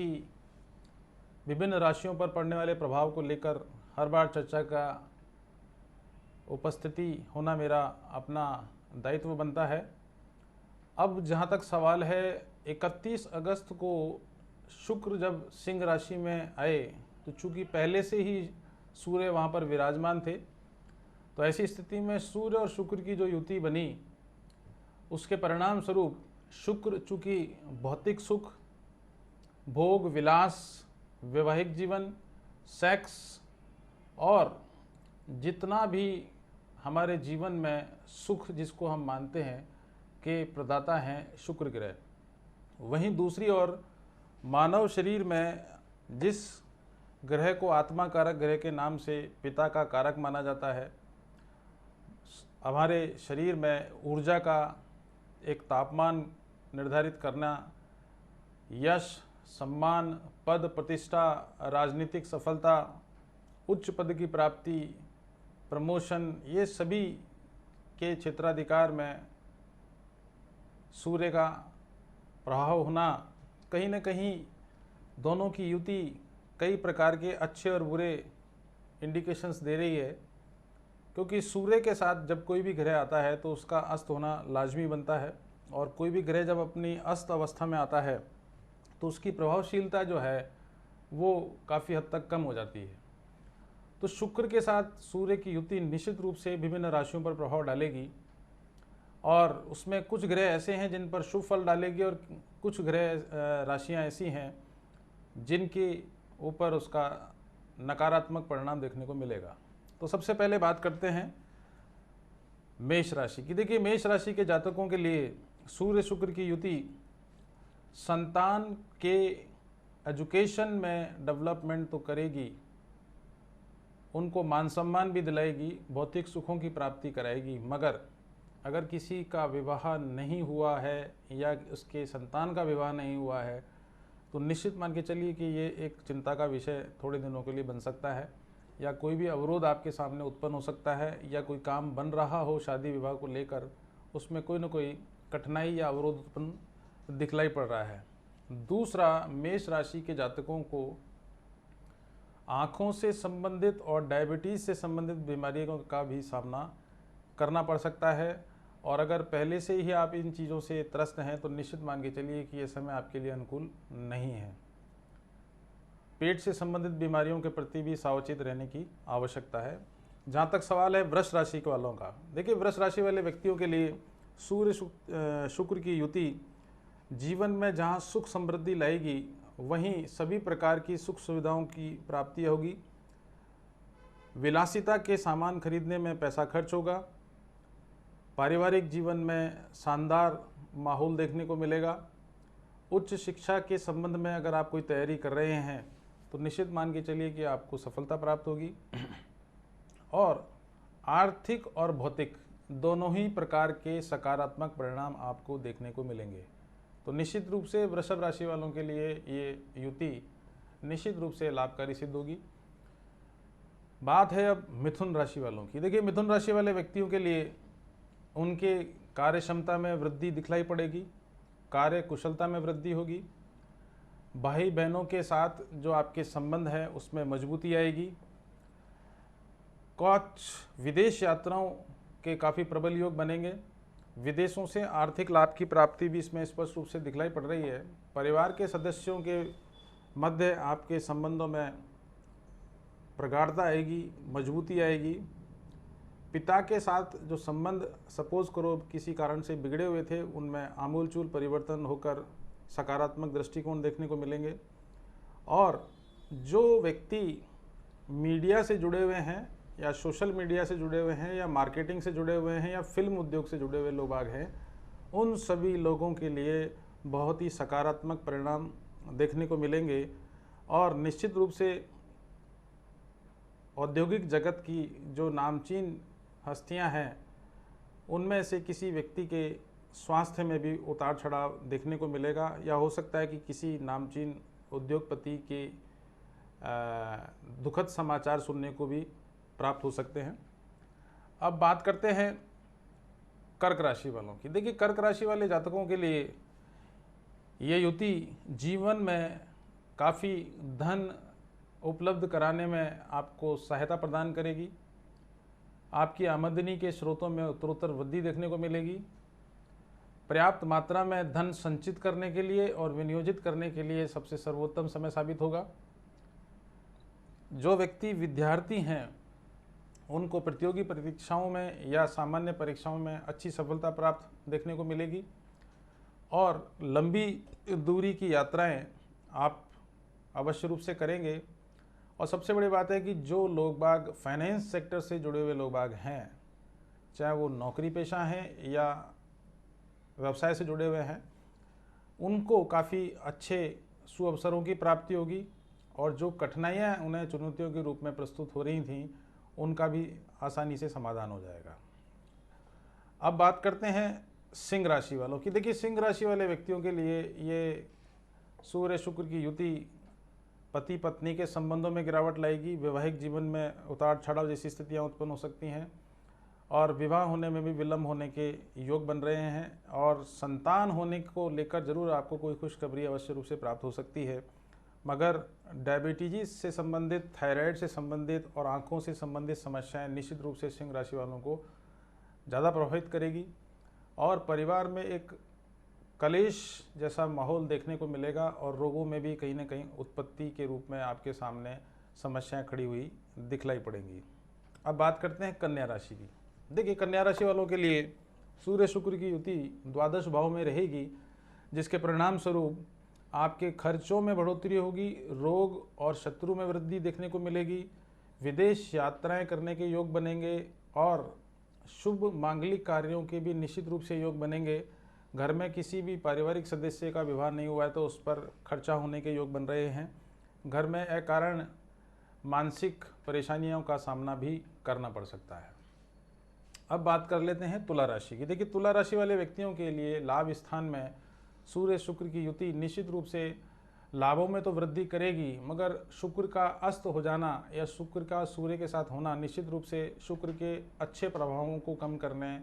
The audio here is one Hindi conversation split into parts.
की विभिन्न राशियों पर पड़ने वाले प्रभाव को लेकर हर बार चर्चा का उपस्थिति होना मेरा अपना दायित्व बनता है। अब जहाँ तक सवाल है, 31 अगस्त को शुक्र जब सिंह राशि में आए तो चूंकि पहले से ही सूर्य वहाँ पर विराजमान थे, तो ऐसी स्थिति में सूर्य और शुक्र की जो युति बनी, उसके परिणाम स्वरूप शुक्र चूंकि भौतिक सुख, भोग विलास, वैवाहिक जीवन, सेक्स और जितना भी हमारे जीवन में सुख जिसको हम मानते हैं के प्रदाता हैं शुक्र ग्रह। वहीं दूसरी ओर मानव शरीर में जिस ग्रह को आत्मा कारक ग्रह के नाम से पिता का कारक माना जाता है, हमारे शरीर में ऊर्जा का एक तापमान निर्धारित करना, यश, सम्मान, पद, प्रतिष्ठा, राजनीतिक सफलता, उच्च पद की प्राप्ति, प्रमोशन, ये सभी के क्षेत्राधिकार में सूर्य का प्रभाव होना कहीं न कहीं दोनों की युति कई प्रकार के अच्छे और बुरे इंडिकेशंस दे रही है, क्योंकि सूर्य के साथ जब कोई भी ग्रह आता है तो उसका अस्त होना लाजमी बनता है, और कोई भी ग्रह जब अपनी अस्त अवस्था में आता है तो उसकी प्रभावशीलता जो है वो काफ़ी हद तक कम हो जाती है। तो शुक्र के साथ सूर्य की युति निश्चित रूप से विभिन्न राशियों पर प्रभाव डालेगी, और उसमें कुछ ग्रह ऐसे हैं जिन पर शुभ फल डालेगी और कुछ ग्रह राशियां ऐसी हैं जिनके ऊपर उसका नकारात्मक परिणाम देखने को मिलेगा। तो सबसे पहले बात करते हैं मेष राशि की। देखिए, मेष राशि के जातकों के लिए सूर्य शुक्र की युति संतान के एजुकेशन में डेवलपमेंट तो करेगी, उनको मान सम्मान भी दिलाएगी, भौतिक सुखों की प्राप्ति कराएगी, मगर अगर किसी का विवाह नहीं हुआ है या उसके संतान का विवाह नहीं हुआ है तो निश्चित मान के चलिए कि ये एक चिंता का विषय थोड़े दिनों के लिए बन सकता है, या कोई भी अवरोध आपके सामने उत्पन्न हो सकता है, या कोई काम बन रहा हो शादी विवाह को लेकर, उसमें कोई ना कोई कठिनाई या अवरोध उत्पन्न दिखलाई पड़ रहा है। दूसरा, मेष राशि के जातकों को आँखों से संबंधित और डायबिटीज़ से संबंधित बीमारियों का भी सामना करना पड़ सकता है, और अगर पहले से ही आप इन चीज़ों से त्रस्त हैं तो निश्चित मान के चलिए कि ये समय आपके लिए अनुकूल नहीं है। पेट से संबंधित बीमारियों के प्रति भी सावचेत रहने की आवश्यकता है। जहाँ तक सवाल है वृष राशि वालों का, देखिए वृष राशि वाले व्यक्तियों के लिए सूर्य शुक्र की युति जीवन में जहाँ सुख समृद्धि लाएगी, वहीं सभी प्रकार की सुख सुविधाओं की प्राप्ति होगी। विलासिता के सामान खरीदने में पैसा खर्च होगा। पारिवारिक जीवन में शानदार माहौल देखने को मिलेगा। उच्च शिक्षा के संबंध में अगर आप कोई तैयारी कर रहे हैं तो निश्चित मान के चलिए कि आपको सफलता प्राप्त होगी, और आर्थिक और भौतिक दोनों ही प्रकार के सकारात्मक परिणाम आपको देखने को मिलेंगे। तो निश्चित रूप से वृषभ राशि वालों के लिए ये युति निश्चित रूप से लाभकारी सिद्ध होगी। बात है अब मिथुन राशि वालों की। देखिए, मिथुन राशि वाले व्यक्तियों के लिए उनके कार्य क्षमता में वृद्धि दिखलाई पड़ेगी, कार्य कुशलता में वृद्धि होगी, भाई बहनों के साथ जो आपके संबंध है उसमें मजबूती आएगी। कुछ विदेश यात्राओं के काफ़ी प्रबल योग बनेंगे। विदेशों से आर्थिक लाभ की प्राप्ति भी इसमें स्पष्ट रूप से दिखलाई पड़ रही है। परिवार के सदस्यों के मध्य आपके संबंधों में प्रगाढ़ता आएगी, मजबूती आएगी। पिता के साथ जो संबंध सपोज करो किसी कारण से बिगड़े हुए थे, उनमें आमूलचूल परिवर्तन होकर सकारात्मक दृष्टिकोण देखने को मिलेंगे। और जो व्यक्ति मीडिया से जुड़े हुए हैं या सोशल मीडिया से जुड़े हुए हैं या मार्केटिंग से जुड़े हुए हैं या फिल्म उद्योग से जुड़े हुए लोग हैं, उन सभी लोगों के लिए बहुत ही सकारात्मक परिणाम देखने को मिलेंगे। और निश्चित रूप से औद्योगिक जगत की जो नामचीन हस्तियां हैं, उनमें से किसी व्यक्ति के स्वास्थ्य में भी उतार चढ़ाव देखने को मिलेगा, या हो सकता है कि किसी नामचीन उद्योगपति के दुखद समाचार सुनने को भी प्राप्त हो सकते हैं। अब बात करते हैं कर्क राशि वालों की। देखिए, कर्क राशि वाले जातकों के लिए ये युति जीवन में काफ़ी धन उपलब्ध कराने में आपको सहायता प्रदान करेगी। आपकी आमदनी के स्रोतों में उत्तरोत्तर वृद्धि देखने को मिलेगी। पर्याप्त मात्रा में धन संचित करने के लिए और विनियोजित करने के लिए सबसे सर्वोत्तम समय साबित होगा। जो व्यक्ति विद्यार्थी हैं उनको प्रतियोगी परीक्षाओं में या सामान्य परीक्षाओं में अच्छी सफलता प्राप्त देखने को मिलेगी। और लंबी दूरी की यात्राएं आप अवश्य रूप से करेंगे। और सबसे बड़ी बात है कि जो लोग बाग फाइनेंस सेक्टर से जुड़े हुए लोग बाग हैं, चाहे वो नौकरी पेशा हैं या व्यवसाय से जुड़े हुए हैं, उनको काफ़ी अच्छे सुअवसरों की प्राप्ति होगी। और जो कठिनाइयाँ उन्हें चुनौतियों के रूप में प्रस्तुत हो रही थीं, उनका भी आसानी से समाधान हो जाएगा। अब बात करते हैं सिंह राशि वालों की। देखिए, सिंह राशि वाले व्यक्तियों के लिए ये सूर्य शुक्र की युति पति पत्नी के संबंधों में गिरावट लाएगी। वैवाहिक जीवन में उतार चढ़ाव जैसी स्थितियां उत्पन्न हो सकती हैं और विवाह होने में भी विलंब होने के योग बन रहे हैं। और संतान होने को लेकर जरूर आपको कोई खुशखबरी अवश्य रूप से प्राप्त हो सकती है, मगर डायबिटीज से संबंधित, थायराइड से संबंधित और आँखों से संबंधित समस्याएं निश्चित रूप से सिंह राशि वालों को ज़्यादा प्रभावित करेगी। और परिवार में एक कलेश जैसा माहौल देखने को मिलेगा और रोगों में भी कहीं ना कहीं उत्पत्ति के रूप में आपके सामने समस्याएं खड़ी हुई दिखलाई पड़ेंगी। अब बात करते हैं कन्या राशि की। देखिए, कन्या राशि वालों के लिए सूर्य शुक्र की युति द्वादश भाव में रहेगी, जिसके परिणाम स्वरूप आपके खर्चों में बढ़ोतरी होगी, रोग और शत्रु में वृद्धि देखने को मिलेगी, विदेश यात्राएं करने के योग बनेंगे और शुभ मांगलिक कार्यों के भी निश्चित रूप से योग बनेंगे। घर में किसी भी पारिवारिक सदस्य का विवाह नहीं हुआ है तो उस पर खर्चा होने के योग बन रहे हैं। घर में अकारण मानसिक परेशानियों का सामना भी करना पड़ सकता है। अब बात कर लेते हैं तुला राशि की। देखिए, तुला राशि वाले व्यक्तियों के लिए लाभ स्थान में सूर्य शुक्र की युति निश्चित रूप से लाभों में तो वृद्धि करेगी, मगर शुक्र का अस्त हो जाना या शुक्र का सूर्य के साथ होना निश्चित रूप से शुक्र के अच्छे प्रभावों को कम करने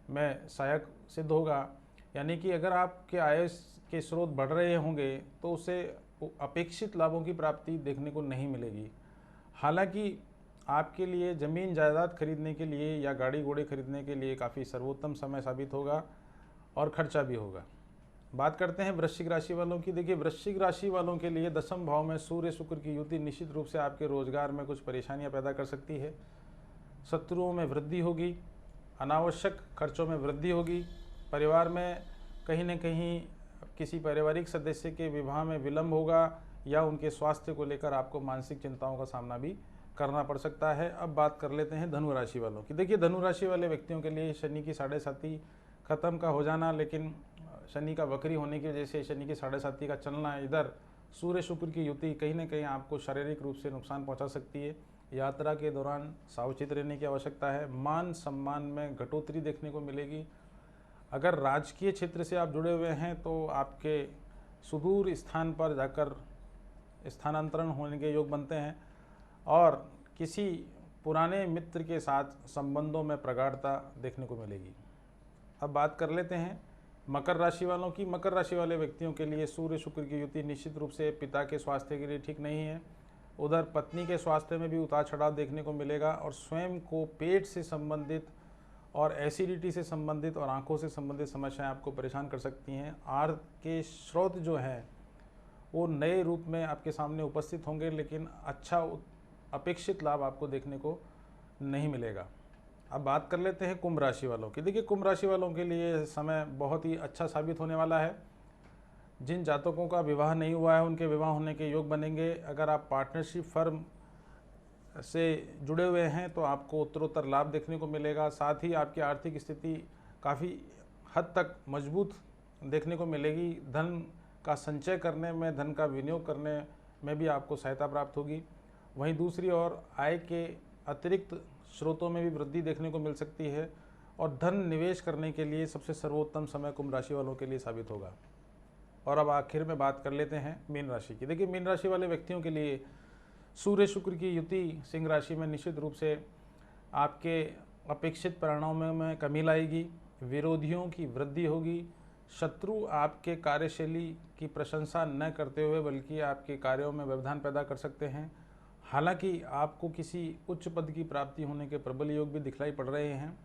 में सहायक सिद्ध होगा। यानी कि अगर आपके आय के स्रोत बढ़ रहे होंगे तो उसे अपेक्षित लाभों की प्राप्ति देखने को नहीं मिलेगी। हालांकि आपके लिए ज़मीन जायदाद खरीदने के लिए या गाड़ी घोड़े खरीदने के लिए काफ़ी सर्वोत्तम समय साबित होगा और खर्चा भी होगा। बात करते हैं वृश्चिक राशि वालों की। देखिए, वृश्चिक राशि वालों के लिए दशम भाव में सूर्य शुक्र की युति निश्चित रूप से आपके रोजगार में कुछ परेशानियां पैदा कर सकती है। शत्रुओं में वृद्धि होगी, अनावश्यक खर्चों में वृद्धि होगी, परिवार में कहीं न कहीं किसी पारिवारिक सदस्य के विवाह में विलंब होगा या उनके स्वास्थ्य को लेकर आपको मानसिक चिंताओं का सामना भी करना पड़ सकता है। अब बात कर लेते हैं धनु राशि वालों की। देखिए, धनु राशि वाले व्यक्तियों के लिए शनि की 7.5 खत्म का हो जाना, लेकिन शनि का वक्री होने की वजह से शनि की 7.5 का चलना, इधर सूर्य शुक्र की युति कहीं ना कहीं आपको शारीरिक रूप से नुकसान पहुंचा सकती है। यात्रा के दौरान सावचेत रहने की आवश्यकता है। मान सम्मान में घटोतरी देखने को मिलेगी। अगर राजकीय क्षेत्र से आप जुड़े हुए हैं तो आपके सुदूर स्थान पर जाकर स्थानांतरण होने के योग बनते हैं और किसी पुराने मित्र के साथ संबंधों में प्रगाढ़ता देखने को मिलेगी। अब बात कर लेते हैं मकर राशि वालों की। मकर राशि वाले व्यक्तियों के लिए सूर्य शुक्र की युति निश्चित रूप से पिता के स्वास्थ्य के लिए ठीक नहीं है। उधर पत्नी के स्वास्थ्य में भी उतार चढ़ाव देखने को मिलेगा और स्वयं को पेट से संबंधित और एसिडिटी से संबंधित और आंखों से संबंधित समस्याएं आपको परेशान कर सकती हैं। आय के स्रोत जो हैं वो नए रूप में आपके सामने उपस्थित होंगे, लेकिन अच्छा अपेक्षित लाभ आपको देखने को नहीं मिलेगा। अब बात कर लेते हैं कुंभ राशि वालों की। देखिए, कुंभ राशि वालों के लिए समय बहुत ही अच्छा साबित होने वाला है। जिन जातकों का विवाह नहीं हुआ है उनके विवाह होने के योग बनेंगे। अगर आप पार्टनरशिप फर्म से जुड़े हुए हैं तो आपको उत्तरोत्तर लाभ देखने को मिलेगा। साथ ही आपकी आर्थिक स्थिति काफ़ी हद तक मजबूत देखने को मिलेगी। धन का संचय करने में, धन का विनियोग करने में भी आपको सहायता प्राप्त होगी। वहीं दूसरी ओर आय के अतिरिक्त स्रोतों में भी वृद्धि देखने को मिल सकती है और धन निवेश करने के लिए सबसे सर्वोत्तम समय कुंभ राशि वालों के लिए साबित होगा। और अब आखिर में बात कर लेते हैं मीन राशि की। देखिए, मीन राशि वाले व्यक्तियों के लिए सूर्य शुक्र की युति सिंह राशि में निश्चित रूप से आपके अपेक्षित परिणामों में कमी लाएगी। विरोधियों की वृद्धि होगी, शत्रु आपके कार्यशैली की प्रशंसा न करते हुए बल्कि आपके कार्यों में व्यवधान पैदा कर सकते हैं। हालांकि आपको किसी उच्च पद की प्राप्ति होने के प्रबल योग भी दिखलाई पड़ रहे हैं।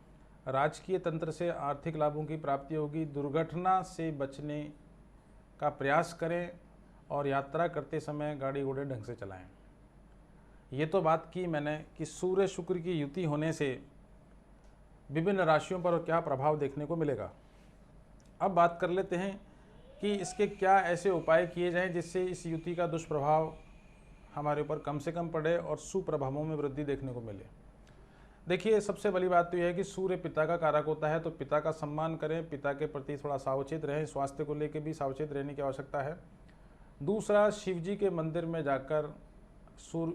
राजकीय तंत्र से आर्थिक लाभों की प्राप्ति होगी। दुर्घटना से बचने का प्रयास करें और यात्रा करते समय गाड़ी घोड़े ढंग से चलाएं। ये तो बात की मैंने कि सूर्य शुक्र की युति होने से विभिन्न राशियों पर क्या प्रभाव देखने को मिलेगा। अब बात कर लेते हैं कि इसके क्या ऐसे उपाय किए जाएं जिससे इस युति का दुष्प्रभाव हमारे ऊपर कम से कम पड़े और सुप्रभावों में वृद्धि देखने को मिले। देखिए, सबसे बड़ी बात तो यह है कि सूर्य पिता का कारक होता है, तो पिता का सम्मान करें, पिता के प्रति थोड़ा सावचेत रहें, स्वास्थ्य को लेकर भी सावचेत रहने की आवश्यकता है। दूसरा, शिव जी के मंदिर में जाकर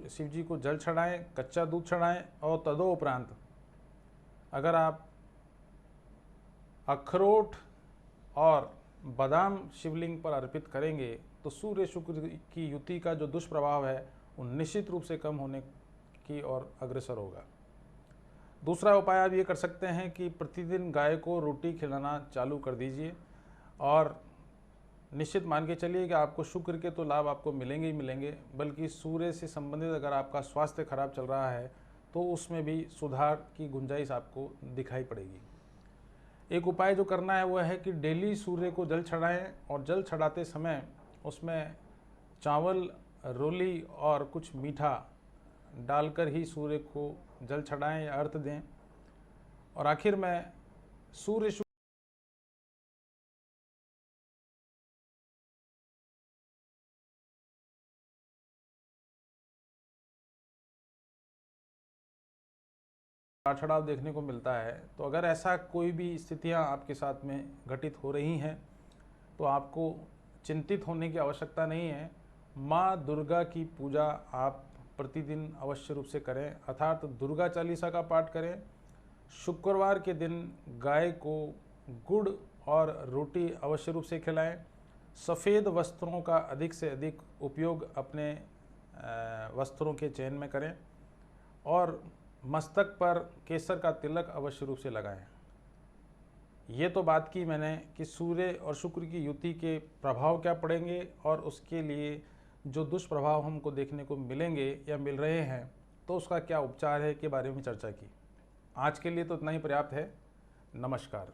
शिव जी को जल चढ़ाएं, कच्चा दूध चढ़ाएं और तदोपरांत अगर आप अखरोट और बादाम शिवलिंग पर अर्पित करेंगे तो सूर्य शुक्र की युति का जो दुष्प्रभाव है वो निश्चित रूप से कम होने की ओर अग्रसर होगा। दूसरा उपाय आप ये कर सकते हैं कि प्रतिदिन गाय को रोटी खिलाना चालू कर दीजिए और निश्चित मान के चलिए कि आपको शुक्र के तो लाभ आपको मिलेंगे ही मिलेंगे, बल्कि सूर्य से संबंधित अगर आपका स्वास्थ्य खराब चल रहा है तो उसमें भी सुधार की गुंजाइश आपको दिखाई पड़ेगी। एक उपाय जो करना है वह है कि डेली सूर्य को जल चढ़ाएं और जल चढ़ाते समय उसमें चावल, रोली और कुछ मीठा डालकर ही सूर्य को जल चढ़ाएं या अर्घ दें। और आखिर में सूर्य चढ़ाव देखने को मिलता है, तो अगर ऐसा कोई भी स्थितियां आपके साथ में घटित हो रही हैं तो आपको चिंतित होने की आवश्यकता नहीं है। माँ दुर्गा की पूजा आप प्रतिदिन अवश्य रूप से करें, अर्थात दुर्गा चालीसा का पाठ करें। शुक्रवार के दिन गाय को गुड़ और रोटी अवश्य रूप से खिलाएं। सफ़ेद वस्त्रों का अधिक से अधिक उपयोग अपने वस्त्रों के चयन में करें और मस्तक पर केसर का तिलक अवश्य रूप से लगाएं। ये तो बात की मैंने कि सूर्य और शुक्र की युति के प्रभाव क्या पड़ेंगे और उसके लिए जो दुष्प्रभाव हमको देखने को मिलेंगे या मिल रहे हैं तो उसका क्या उपचार है के बारे में चर्चा की। आज के लिए तो इतना ही पर्याप्त है। नमस्कार।